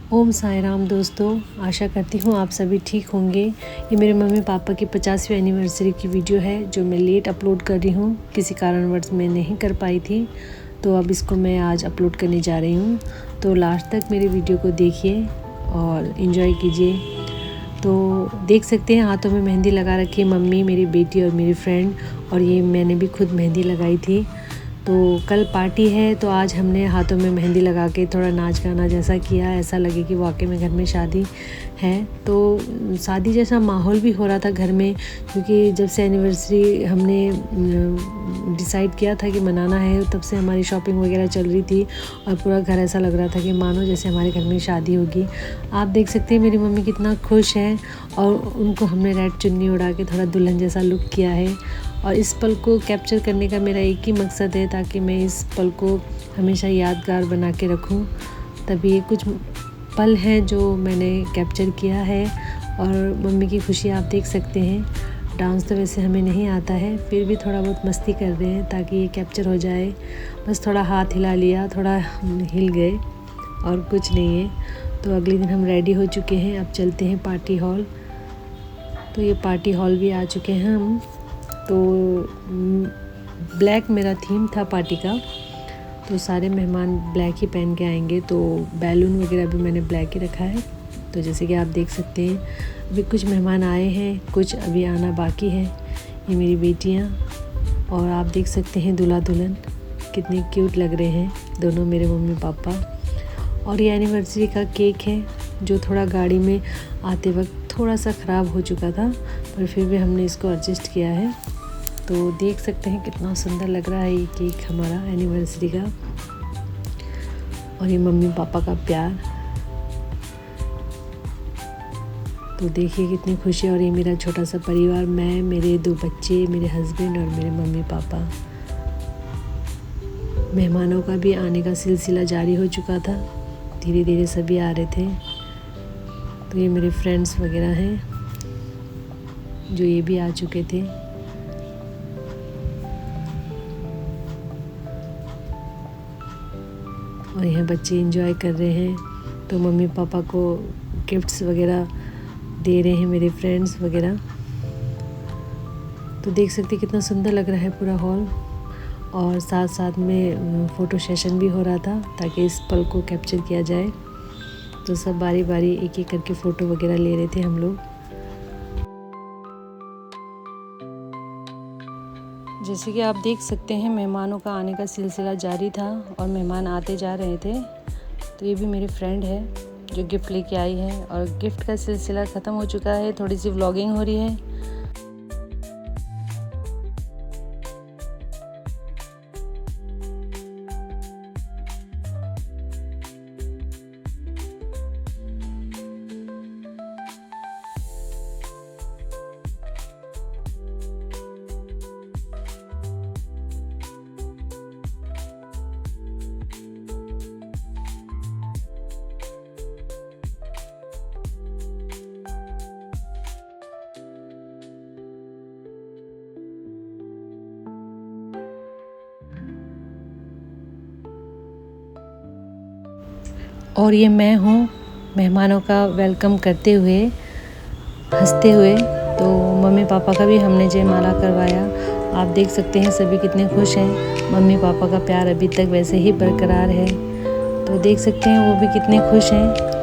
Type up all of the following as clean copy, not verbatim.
ओम साई राम दोस्तों, आशा करती हूँ आप सभी ठीक होंगे। ये मेरे मम्मी पापा की 50वीं एनिवर्सरी की वीडियो है जो मैं लेट अपलोड कर रही हूँ, किसी कारणवश मैं नहीं कर पाई थी। तो अब इसको मैं आज अपलोड करने जा रही हूँ। तो लास्ट तक मेरी वीडियो को देखिए और इन्जॉय कीजिए। तो देख सकते हैं हाथों में मेहंदी लगा रखी है मम्मी, मेरी बेटी और मेरी फ्रेंड, और ये मैंने भी खुद मेहंदी लगाई थी। तो कल पार्टी है तो आज हमने हाथों में मेहंदी लगा के थोड़ा नाच गाना जैसा किया, ऐसा लगे कि वाकई में घर में शादी है। तो शादी जैसा माहौल भी हो रहा था घर में, क्योंकि जब से एनिवर्सरी हमने डिसाइड किया था कि मनाना है, तब से हमारी शॉपिंग वगैरह चल रही थी और पूरा घर ऐसा लग रहा था कि मानो जैसे हमारे घर में शादी होगी। आप देख सकते हैं मेरी मम्मी कितना खुश है, और उनको हमने रेड चुन्नी उड़ा के थोड़ा दुल्हन जैसा लुक किया है। और इस पल को कैप्चर करने का मेरा एक ही मकसद है, ताकि मैं इस पल को हमेशा यादगार बना के रखूं। तभी ये कुछ पल हैं जो मैंने कैप्चर किया है। और मम्मी की खुशी आप देख सकते हैं। डांस तो वैसे हमें नहीं आता है, फिर भी थोड़ा बहुत मस्ती कर रहे हैं ताकि ये कैप्चर हो जाए। बस थोड़ा हाथ हिला लिया, थोड़ा हिल गए और कुछ नहीं है। तो अगले दिन हम रेडी हो चुके हैं, अब चलते हैं पार्टी हॉल। तो ये पार्टी हॉल भी आ चुके हैं हम। तो ब्लैक मेरा थीम था पार्टी का, तो सारे मेहमान ब्लैक ही पहन के आएंगे। तो बैलून वगैरह भी मैंने ब्लैक ही रखा है। तो जैसे कि आप देख सकते हैं अभी कुछ मेहमान आए हैं, कुछ अभी आना बाकी है। ये मेरी बेटियां, और आप देख सकते हैं दूल्हा दुल्हन कितने क्यूट लग रहे हैं दोनों मेरे मम्मी पापा। और ये एनिवर्सरी का केक है जो थोड़ा गाड़ी में आते वक्त थोड़ा सा ख़राब हो चुका था, पर फिर भी हमने इसको एडजस्ट किया है। तो देख सकते हैं कितना सुंदर लग रहा है ये केक हमारा एनिवर्सरी का। और ये मम्मी पापा का प्यार, तो देखिए कितनी खुशी। और ये मेरा छोटा सा परिवार, मैं, मेरे 2 बच्चे, मेरे हस्बैंड और मेरे मम्मी पापा। मेहमानों का भी आने का सिलसिला जारी हो चुका था, धीरे धीरे सभी आ रहे थे। तो ये मेरे फ्रेंड्स वगैरह हैं जो ये भी आ चुके थे। और यहाँ बच्चे एंजॉय कर रहे हैं। तो मम्मी पापा को गिफ्ट्स वगैरह दे रहे हैं मेरे फ्रेंड्स वगैरह। तो देख सकते कितना सुंदर लग रहा है पूरा हॉल। और साथ साथ में फ़ोटो सेशन भी हो रहा था ताकि इस पल को कैप्चर किया जाए। तो सब बारी बारी एक एक करके फ़ोटो वगैरह ले रहे थे हम लोग। जैसे कि आप देख सकते हैं मेहमानों का आने का सिलसिला जारी था और मेहमान आते जा रहे थे। तो ये भी मेरी फ्रेंड है जो गिफ्ट लेके आई है, और गिफ्ट का सिलसिला ख़त्म हो चुका है, थोड़ी सी व्लॉगिंग हो रही है। और ये मैं हूँ मेहमानों का वेलकम करते हुए, हंसते हुए। तो मम्मी पापा का भी हमने जयमाला करवाया। आप देख सकते हैं सभी कितने खुश हैं। मम्मी पापा का प्यार अभी तक वैसे ही बरकरार है। तो देख सकते हैं वो भी कितने खुश हैं।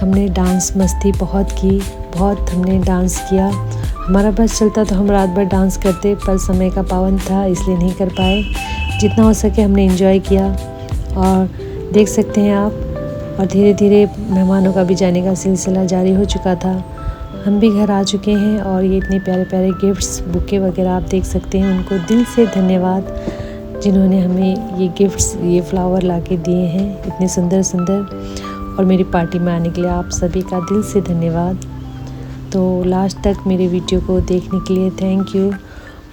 हमने डांस मस्ती बहुत की, बहुत हमने डांस किया। हमारा बस चलता तो हम रात भर डांस करते, पर समय का पाबंद था इसलिए नहीं कर पाए। जितना हो सके हमने एंजॉय किया और देख सकते हैं आप। और धीरे धीरे मेहमानों का भी जाने का सिलसिला जारी हो चुका था। हम भी घर आ चुके हैं और ये इतने प्यारे प्यारे गिफ्ट्स, बुके वगैरह आप देख सकते हैं। उनको दिल से धन्यवाद जिन्होंने हमें ये गिफ्ट्स, ये फ्लावर ला के दिए हैं इतने सुंदर सुंदर। और मेरी पार्टी में आने के लिए आप सभी का दिल से धन्यवाद। तो लास्ट तक मेरे वीडियो को देखने के लिए थैंक यू,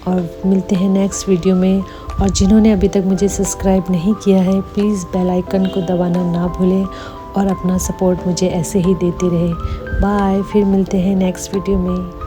और मिलते हैं नेक्स्ट वीडियो में। और जिन्होंने अभी तक मुझे सब्सक्राइब नहीं किया है, प्लीज़ बेल आइकन को दबाना ना भूलें और अपना सपोर्ट मुझे ऐसे ही देते रहे। बाय, फिर मिलते हैं नेक्स्ट वीडियो में।